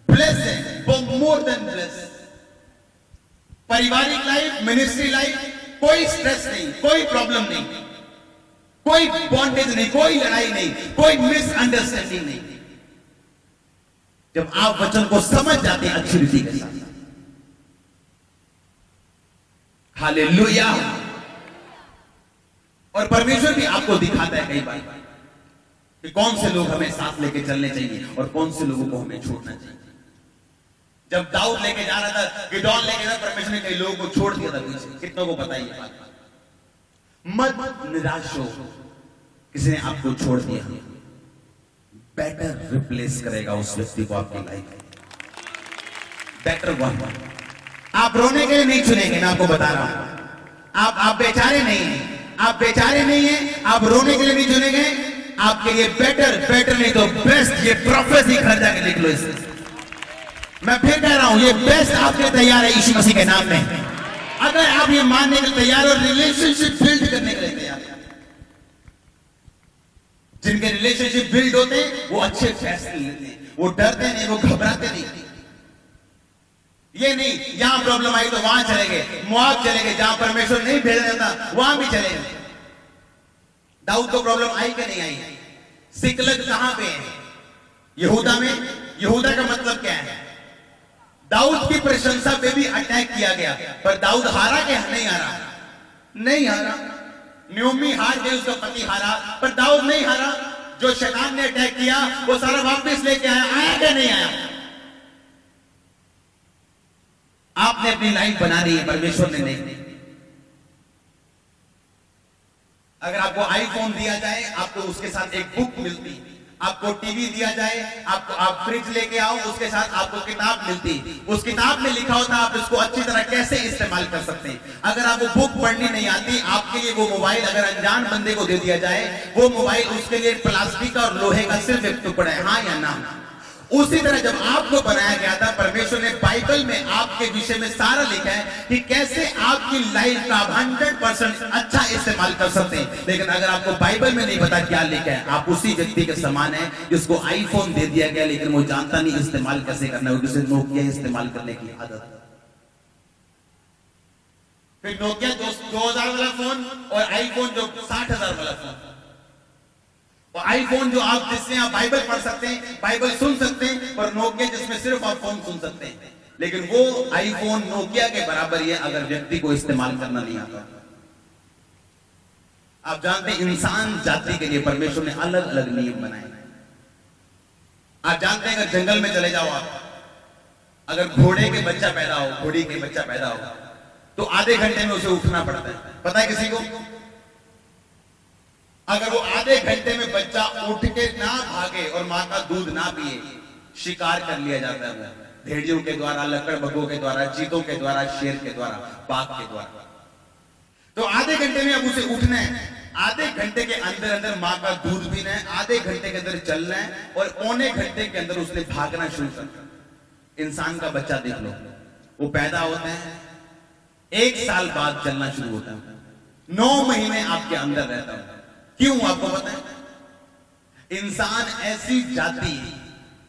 ब्लेस है, मोर देन ब्लेस। पारिवारिक लाइफ, मिनिस्ट्री लाइफ, कोई स्ट्रेस नहीं, कोई प्रॉब्लम नहीं, कोई बॉन्डेज नहीं, कोई लड़ाई नहीं, कोई मिसअंडरस्टैंडिंग नहीं। जब आप वचन को समझ जाते हैं अच्छी रीति के साथ। हालेलुया। और परमेश्वर भी आपको दिखाता है कई बार कि कौन से लोग हमें साथ लेके चलने चाहिए और कौन से लोगों को हमें छोड़ना चाहिए। जब दाऊद लेके जा रहा था, गिदोन लेके जा, परमेश्वर ने कई लोगों को छोड़ दिया था पीछे। कितनों को पता ही है? मत निराश हो, किसी ने आपको छोड़ दिया, बेटर रिप्लेस करेगा उस व्यक्ति को आपकी लाइफ में। Better one. आप रोने के लिए नहीं चुनेंगे, मैं आपको बता रहा हूं। आप बेचारे नहीं हैं, आप बेचारे नहीं हैं, आप रोने के लिए नहीं चुनेंगे। आपके लिए बेटर नहीं तो बेस्ट, ये प्रोफेसी घर जाके लिख लो इसे। मैं फिर कह रहा हूं, ये बेस्ट आपके तैयार है यीशु मसीह के नाम में। अगर आप ये मानने के लिए तैयार और रिलेशनशिप बिल्ड करने के लिए तैयार हैं। जिनके रिलेशनशिप बिल्ड होते हैं वो अच्छे फैसले लेते हैं, वो डरते नहीं, वो घबराते नहीं। ये नहीं यहां प्रॉब्लम आई तो वहां चले गए, मोआब चले गए, जहां परमेश्वर नहीं भेजा जाता वहां भी चले गए। दाऊद को प्रॉब्लम आई कि नहीं आई? सिकलग कहां पे है? यहूदा में। यहूदा का मतलब क्या है? दाऊद की प्रशंसा पे भी अटैक किया गया, पर दाऊद हारा क्या? नहीं हारा, नहीं हारा। नयोमी हार गई, उसका पति हारा, पर दाऊद नहीं हारा। जो शैतान ने अटैक किया वो सारा वापस लेके आया क्या नहीं आया? आपने अपनी लाइफ बना ली है, परमेश्वर ने नहीं। अगर आपको आईफोन दिया जाए, आपको उसके साथ एक बुक मिलती, आपको टीवी दिया जाए, आप फ्रिज लेके आओ, उसके साथ आपको किताब मिलती, उस किताब में लिखा होता आप इसको अच्छी तरह कैसे इस्तेमाल कर सकते हैं। अगर आपको बुक पढ़नी नहीं आती, आपके लिए वो मोबाइल अगर अनजान बंदे को दे दिया जाए, वो मोबाइल उसके लिए प्लास्टिक और लोहे का सिर्फ एक टुकड़ा है, हाँ या ना। उसी तरह जब आपको बनाया गया था, परमेश्वर ने बाइबल में आपके विषय में सारा लिखा है कि कैसे आपकी लाइफ का 100% अच्छा इस्तेमाल कर सकते हैं। लेकिन अगर आपको बाइबल में नहीं पता क्या लिखा है, आप उसी व्यक्ति के समान है जिसको आईफोन दे दिया गया लेकिन वो जानता नहीं इस्तेमाल कैसे करना है, उसे नोकिया इस्तेमाल करने की आदत। फिर नोकिया 2000 वाला फोन और आईफोन जो 60,000 वाला फोन, और आईफोन जो आप जिसमें आप बाइबल पढ़ सकते हैं, बाइबल सुन सकते हैं, और नोकिया जिसमें सिर्फ आप फोन सुन सकते हैं। लेकिन वो आईफोन नोकिया के बराबर ही है अगर व्यक्ति को इस्तेमाल करना नहीं आता। आप जानते हैं इंसान जाति के लिए परमेश्वर ने अलग अलग नियम बनाए। आप जानते हैं अगर जंगल में चले जाओ आप, अगर घोड़े के बच्चा पैदा हो, घोड़ी के बच्चा पैदा हो, तो आधे घंटे में उसे उठना पड़ता है। पता है किसी को? अगर वो आधे घंटे में बच्चा उठ के ना भागे और मां का दूध ना पिए, शिकार कर लिया जाता है, भेड़ियों के द्वारा, लकड़बग्घों के द्वारा, चीतों के द्वारा, शेर के द्वारा, बाघ के द्वारा। तो आधे घंटे में अब उसे उठना है, आधे घंटे के अंदर अंदर मां का दूध पीना है, आधे घंटे के अंदर चलना है, और पौने घंटे के अंदर उसने भागना शुरू करना। इंसान का बच्चा देख लो, वो पैदा होता है, 1 साल बाद चलना शुरू होता है, 9 महीने आपके अंदर रहता है। क्यों आपको पता है? इंसान ऐसी जाति,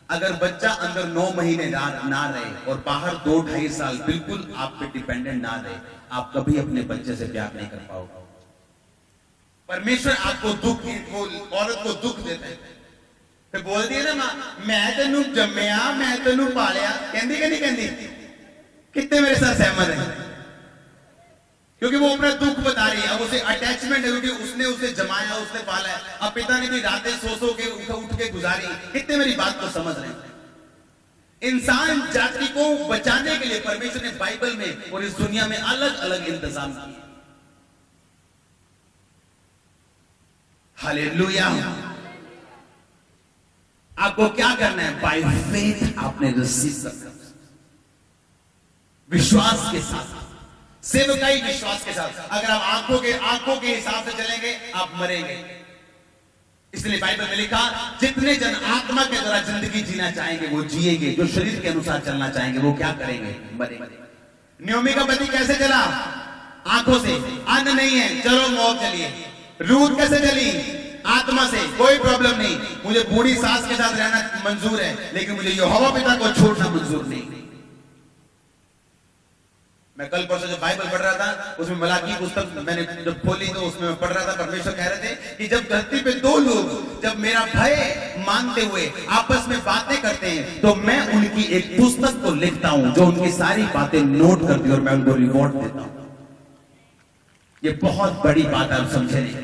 अगर बच्चा अंदर 9 महीने ना रहे और बाहर 2-2.5 साल बिल्कुल आप पे डिपेंडेंट ना रहे, आप कभी अपने बच्चे से प्यार नहीं कर पाओगे। परमेश्वर आपको दुख, वो औरत को दुख देता है, फिर बोलती है ना मां, मैं तेनू जम्मिया, मैं तेनू पालिया, कहती कि नहीं कहती? कितने मेरे साथ सहमत है? क्योंकि वो अपना दुख बता रही है, अब उसे अटैचमेंट है, क्योंकि उसने उसे जमाया, उसने पाला है। अब पिता ने भी रातें सो के उठ के गुजारी। कितने मेरी बात को समझ रहे हैं? इंसान जाति को बचाने के लिए परमेश्वर ने बाइबल में और इस दुनिया में अलग अलग इंतजाम किए। हालेलुया। आपको क्या करना है? बाय फेथ आपने रिसीव करना, विश्वास के साथ, सेवकाई विश्वास के साथ। अगर आप आंखों के हिसाब से चलेंगे, आप मरेंगे। इसलिए बाइबल में लिखा, जितने जन आत्मा के द्वारा जिंदगी जीना चाहेंगे वो जिएंगे, जो शरीर के अनुसार चलना चाहेंगे वो क्या करेंगे? मरेंगे। नयोमी का पति कैसे चला? आंखों से, अन्न नहीं है, चलो मौत चलिए। रूत कैसे चली? आत्मा से, कोई प्रॉब्लम नहीं, मुझे बूढ़ी सास के साथ रहना मंजूर है, लेकिन मुझे यहोवा पिता को छोड़ना मंजूर नहीं। मैं कल परसों जब बाइबल पढ़ रहा था, उसमें मलाकी पुस्तक मैंने जब खोली तो उसमें मैं पढ़ रहा था, परमेश्वर कह रहे थे कि जब धरती पे 2 लोग जब मेरा भय मानते हुए आपस में बातें करते हैं, तो मैं उनकी एक पुस्तक को लिखता हूं जो उनकी सारी बातें नोट करती है और मैं उनको रिवॉर्ड देता हूं। ये बहुत बड़ी बात है, आप समझे नहीं?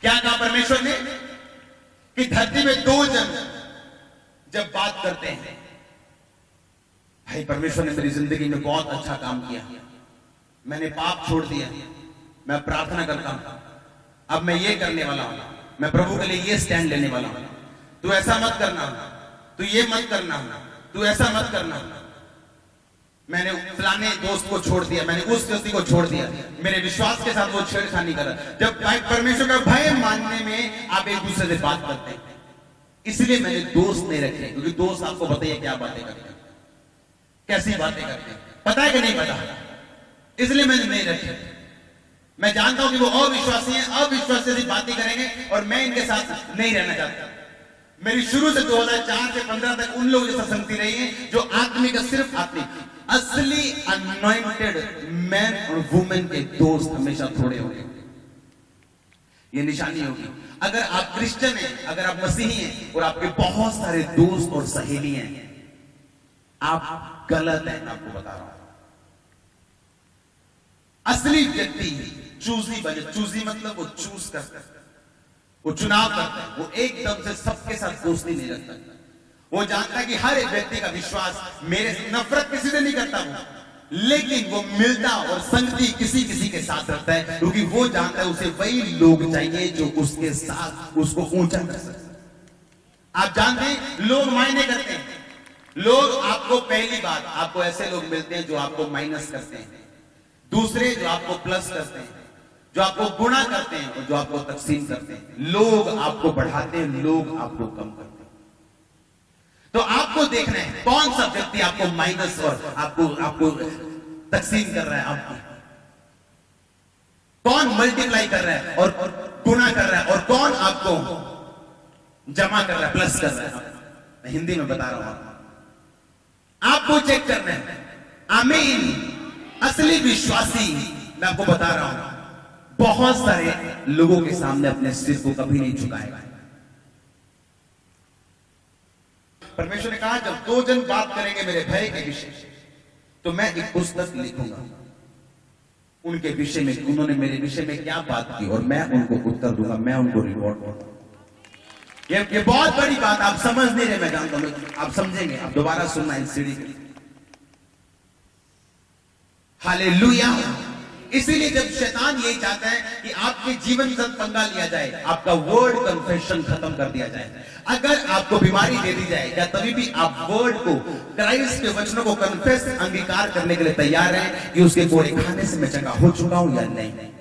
क्या कहा परमेश्वर ने? कि धरती में 2 जन जब बात करते हैं, भाई परमेश्वर ने मेरी जिंदगी में बहुत अच्छा काम किया, मैंने पाप छोड़ दिया, मैं प्रार्थना करता हूं, अब मैं ये करने वाला हूं, मैं प्रभु के लिए ये स्टैंड लेने वाला हूं, तू ऐसा मत करना, तू ये मत करना, तू ऐसा मत करना। मैंने फलाने दोस्त को छोड़ दिया, मैंने उस व्यक्ति को छोड़ दिया, मेरे विश्वास के साथ वो छेड़खानी करा। जब परमेश्वर का भय मानने में आप एक दूसरे से बात करते हैं, इसलिए मैंने दोस्त नहीं रखे, क्योंकि दोस्त आपको बताइए क्या बातें करते हैं, कैसी बातें करते हैं, पता है कि नहीं पता? इसलिए मैंने नहीं रखे। मैं जानता हूं कि वो अविश्वासी हैं, अविश्वासी से बातें करेंगे और मैं इनके साथ नहीं रहना चाहता। मेरी शुरू से 2004 से 15 तक उन लोगों जैसा संगति रही है जो आत्मिक, सिर्फ आत्मिक, असली अनॉइंटेड मैन और वुमेन के दोस्त हमेशा थोड़े होंगे। ये निशानी होगी। अगर आप क्रिश्चियन हैं, अगर आप मसीही हैं और आपके बहुत सारे दोस्त और सहेली हैं, आप गलत हैं, आपको बता रहा हूं। असली व्यक्ति चूजी बने, चूजी मतलब वो चूज करता है, वो चुनाव करता है, वो एकदम से सबके साथ दोस्ती नहीं रखता। वो जानता है कि हर एक व्यक्ति का विश्वास, मेरे नफरत किसी से नहीं करता हूं, लेकिन वो मिलता और संगति किसी किसी के साथ रखता है, क्योंकि वो जानता है उसे वही लोग चाहिए जो उसके साथ उसको ऊंचा कर सकते। आप जानते हैं लोग मायने करते हैं। लोग आपको, पहली बात, आपको ऐसे लोग मिलते हैं जो आपको माइनस करते हैं, दूसरे जो आपको प्लस करते हैं, जो आपको गुणा करते हैं और जो आपको तकसीम करते हैं। लोग आपको बढ़ाते हैं, लोग आपको कम करते हैं। तो आपको देखना है कौन सा व्यक्ति आपको माइनस और आपको तकसीम कर रहा है, आपको कौन मल्टीप्लाई कर रहा है और गुणा कर रहा है, और कौन आपको जमा कर रहा है, प्लस कर रहा है। मैं हिंदी में बता रहा हूं, आपको चेक करना है। आमीन। असली विश्वासी, मैं आपको बता रहा हूं, बहुत सारे लोगों के सामने अपने सिर को कभी नहीं झुकाएगा। परमेश्वर ने कहा जब दो जन बात करेंगे मेरे भय के विषय, तो मैं एक पुस्तक लिखूंगा उनके विषय में, उन्होंने मेरे विषय में क्या बात की और मैं उनको उत्तर दूंगा, मैं उनको रिवॉर्ड दूंगा। ये बहुत बड़ी बात, आप समझ नहीं रहे, मैं जानता हूं, आप समझेंगे, आप दोबारा सुनना इस सीढ़ी के। हालेलुया। इसीलिए जब शैतान यही चाहता है कि आपके जीवन से पंगा लिया जाए, आपका वर्ड कन्फेशन खत्म कर दिया जाए, अगर आपको बीमारी दे दी जाए, क्या तभी भी आप वर्ड को, क्राइस्ट के वचनों को कन्फेस, अंगीकार करने के लिए तैयार हैं कि उसके कोड़े खाने से मैं चंगा हो चुका हूं या नहीं?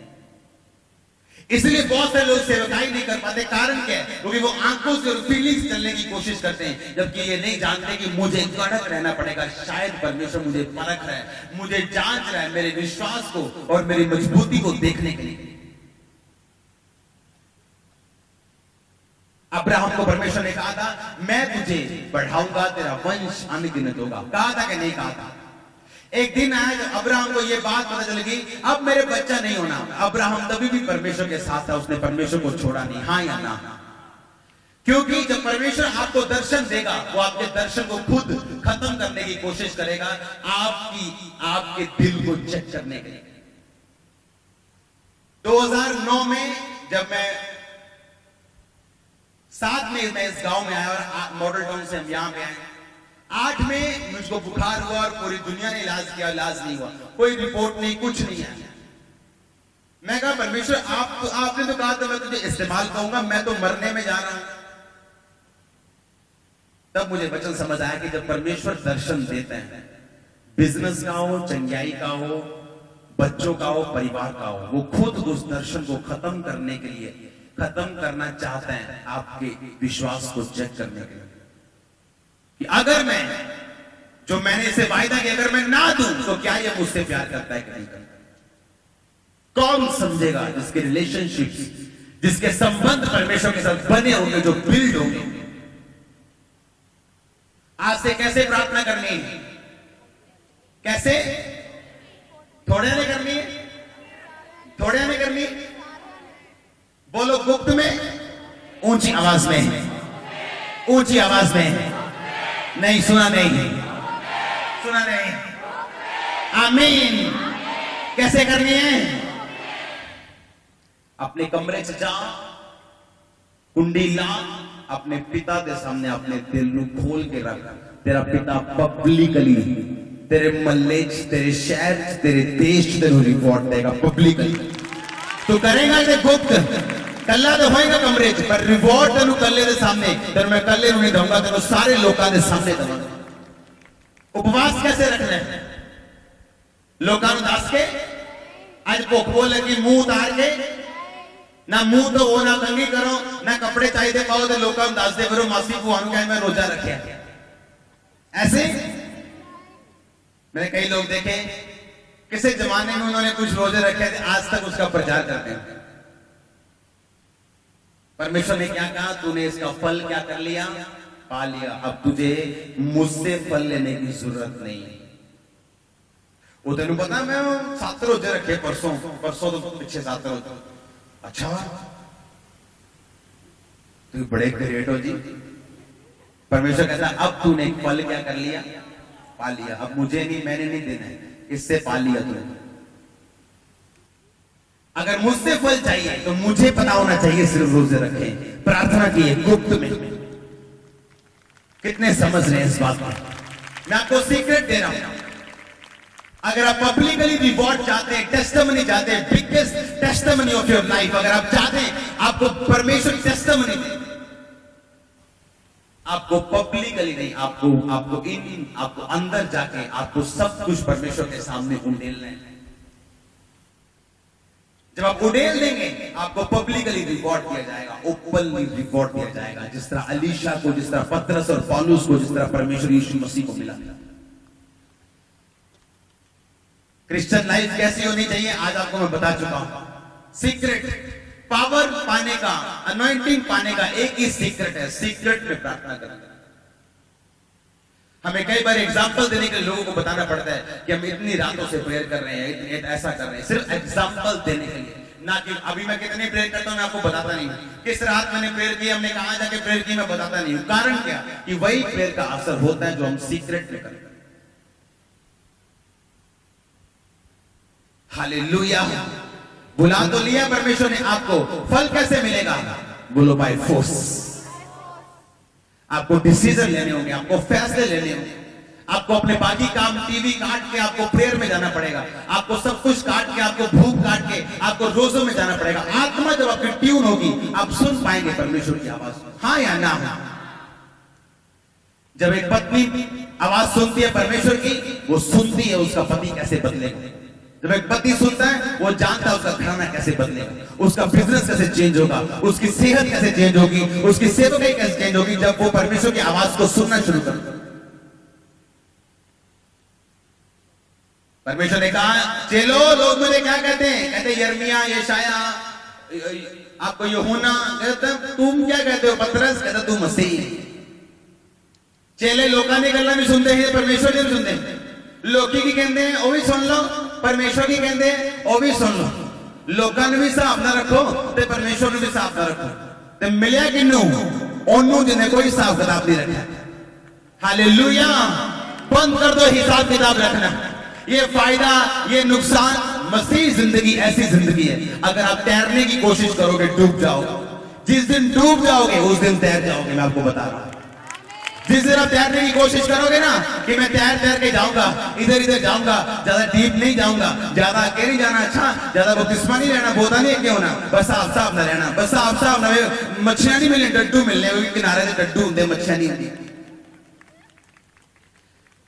इसलिए बहुत सारे लोग सेवकाई नहीं कर पाते। कारण क्या है? क्योंकि वो आंखों से और फीलिंग्स चलने की कोशिश करते हैं, जबकि ये नहीं जानते कि मुझे कड़क रहना पड़ेगा। शायद परमेश्वर मुझे परख रहा है, मुझे जांच रहा है, मेरे विश्वास को और मेरी मजबूती को देखने के लिए। अब्राहम को परमेश्वर ने कहा था मैं तुझे बढ़ाऊंगा, तेरा वंश अनगिनत होगा। कहा था कि नहीं कहा था? एक दिन आया जब अब्राहम को यह बात पता चल गई, अब मेरे बच्चा नहीं होना। अब्राहम तभी भी परमेश्वर के साथ था, उसने परमेश्वर को छोड़ा नहीं। हाँ या ना? क्योंकि जब परमेश्वर आपको दर्शन देगा, वो आपके दर्शन को खुद खत्म करने की कोशिश करेगा, आपके दिल को चेक करने के लिए। 2009 में जब मैं 7 में मैं इस गांव में आया और मॉडल टाउन से हम यहां पे आए, 8 में मुझको बुखार हुआ और पूरी दुनिया ने इलाज किया, इलाज नहीं हुआ, कोई रिपोर्ट नहीं, कुछ नहीं आया। मैं कहा परमेश्वर आपने तो कहा था मैं तुझे इस्तेमाल करूंगा, मैं तो मरने में जा रहा हूं। तब मुझे वचन समझ आया कि जब परमेश्वर दर्शन देते हैं, बिजनेस का हो, चंगाई का हो, बच्चों का हो, परिवार का हो, वो खुद उस दर्शन को खत्म करने के लिए, खत्म करना चाहते हैं आपके विश्वास को चेक करने के लिए, कि अगर मैं जो मैंने इसे वायदा किया अगर मैं ना दूं तो क्या ये मुझसे प्यार करता है कि नहीं करता? कौन समझेगा? जिसके रिलेशनशिप्स, जिसके संबंध परमेश्वर के साथ बने होंगे, जो बिल्ड होंगे। आज से कैसे प्रार्थना करनी है? कैसे? थोड़े में करनी है, थोड़े में करनी है। बोलो गुप्त में, ऊंची आवाज में, ऊंची आवाज में। नहीं सुना, नहीं सुना, नहीं। आमीन। कैसे करनी है? अपने कमरे से जा, कुंडी ला, अपने पिता के सामने अपने दिल को खोल के रख। तेरा पिता पब्लिकली तेरे मल्ले, तेरे शहर, तेरे देश तेरे रिवॉर्ड देगा पब्लिकली। तू करेगा ते गुप्त, कल्ला तो होएगा कमरे च, पर रिवॉर्ड तेनू कल्ले दे सामने, तेरे मैं कल्ले नहीं दूंगा, तेनू सारे लोगों के सामने दूंगा। उपवास कैसे रखना है? लोगों को दस के आज भुख बोले कि मुंह उतार के ना मुंह तो वो ना कंगी करो, ना कपड़े चाहिए पाओ, तो लोगों को दस दे फिर मासी को क्या मैं रोजा रखे। ऐसे मैंने कई लोग देखे, किसी जमाने में उन्होंने कुछ रोजे रखे थे, आज तक उसका प्रचार करते हैं। परमेश्वर ने क्या कहा? तूने इसका फल क्या कर लिया? पा लिया। अब तुझे मुझसे फल लेने की जरूरत नहीं। वो तेन पता मैं 7 रोजे रखे परसों तो पीछे 7 रोजे। अच्छा तू बड़े ग्रेट हो जी। परमेश्वर कहता अब तूने एक फल क्या कर लिया? पा लिया। अब मुझे नहीं, मैंने नहीं देना है, इससे पा लिया तूने। अगर मुझसे फल चाहिए तो मुझे पता होना चाहिए, सिर्फ रोजे रखे, प्रार्थना किए गुप्त में। कितने समझ रहे हैं इस बात को? मैं आपको सीक्रेट दे रहा हूं। अगर आप पब्लिकली रिवॉर्ड चाहते हैं, टेस्टिमनी चाहते हैं, biggest testimony of your life, अगर आप चाहते हैं आपको परमेश्वर टेस्टिमनी दे, आपको पब्लिकली नहीं, आपको अंदर जाके आपको सब कुछ परमेश्वर के सामने उंडेलना है। जब आप उड़ेल देंगे आपको पब्लिकली रिवॉर्ड दिया जाएगा, ओपनली रिवॉर्ड दिया जाएगा, जिस तरह अलीशा को, जिस तरह पतरस और पौलुस को, जिस तरह परमेश्वर यीशु मसीह को मिला। क्रिश्चियन लाइफ कैसी होनी चाहिए आज आपको मैं बता चुका हूं। सीक्रेट पावर पाने का, अनॉइंटिंग पाने का एक ही सीक्रेट है, सीक्रेट में प्रार्थना करना। हमें कई बार एग्जाम्पल देने के लिए लोगों को बताना पड़ता है कि हम इतनी रातों से प्रेयर कर रहे हैं, ऐसा कर रहे हैं, सिर्फ एग्जाम्पल देने के लिए, ना कि अभी मैं कितनी प्रेयर करता हूं मैं आपको बताता नहीं हूं, किस रात मैंने प्रेयर की, हमने कहां जाके प्रेयर की, मैं बताता नहीं हूं। कारण क्या कि वही प्रेयर का असर होता है जो हम सीक्रेट में करते हैं। हालेलुया। बुला तो लिया परमेश्वर ने आपको, फल कैसे मिलेगा? बोलो बाय फोर्स। आपको डिसीजन लेने होंगे, आपको फैसले लेने होंगे, आपको अपने बाकी काम टीवी काट के आपको प्रेयर में जाना पड़ेगा, आपको सब कुछ काट के, आपको भूख काट के आपको रोजों में जाना पड़ेगा। आत्मा जब आपकी ट्यून होगी आप सुन पाएंगे परमेश्वर की आवाज, हाँ या ना। जब एक पत्नी आवाज सुनती है परमेश्वर की, वो सुनती है उसका पति कैसे बदलेगा। जब एक पति सुनता है वो जानता है उसका घराना कैसे बदलेगा, उसका बिजनेस कैसे चेंज होगा, उसकी सेहत कैसे चेंज होगी, उसकी सेवकाई कैसे चेंज होगी, जब वो परमेश्वर की आवाज को सुनना शुरू कर। परमेश्वर ने कहा चलो, लोग मुझे क्या कहते हैं, कहते यिर्मयाह, यशायाह, आपको यूहन्ना, कहते तुम क्या कहते हो पतरस, कहता तू मसीह। चेले लोका ने गल्ला भी सुनते हैं, परमेश्वर ने भी सुनते हैं। लोकी की कहते हैं वो भी सुन लो, परमेश्वर की कहते हैं वो भी सुन लो। लोकां ने भी हिसाब ना रखो ते परमेश्वर ने भी हिसाब ना रखो, ते मिलिया किन्नू ओनू जिन्हें कोई हिसाब किताब नहीं रखा। हालेलुया। बंद कर दो हिसाब किताब रखना, ये फायदा ये नुकसान। मसीह जिंदगी ऐसी जिंदगी है, अगर आप तैरने की कोशिश करोगे डूब जाओगे, जिस दिन डूब जाओगे उस दिन तैर जाओगे। मैं आपको बता रहा हूं, जिस दिन आप तैरने की कोशिश करोगे ना कि मैं तैर तैर के जाऊंगा, इधर इधर जाऊंगा, ज्यादा डीप नहीं जाऊंगा, ज्यादा आगे नहीं जाना, अच्छा ज्यादा बपतिस्मा नहीं लेना, बोता नहीं क्यों ना, बस साफ साफ ना रहना, बस साफ साफ ना, मच्छियां नहीं मिलने, डड्डू मिलने, किनारे से डड्डू होंगे, मच्छियां नहीं होती।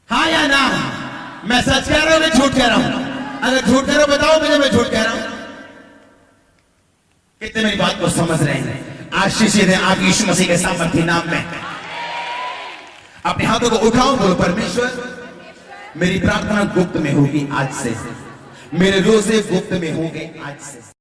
हाँ या ना? मैं सच कह रहा हूं, मैं झूठ कह रहा हूं? अगर झूठ कह रहा हूं बताओ मुझे, मैं झूठ कह रहा हूं। कितने मेरी बात को समझ रहे हैं? आशीषित है आप यीशु मसीह के सामर्थ्य नाम में। अपने हाथों को उठाओ, बोलो परमेश्वर मेरी प्रार्थना गुप्त में होगी आज से, मेरे रोजे गुप्त में होंगे आज से।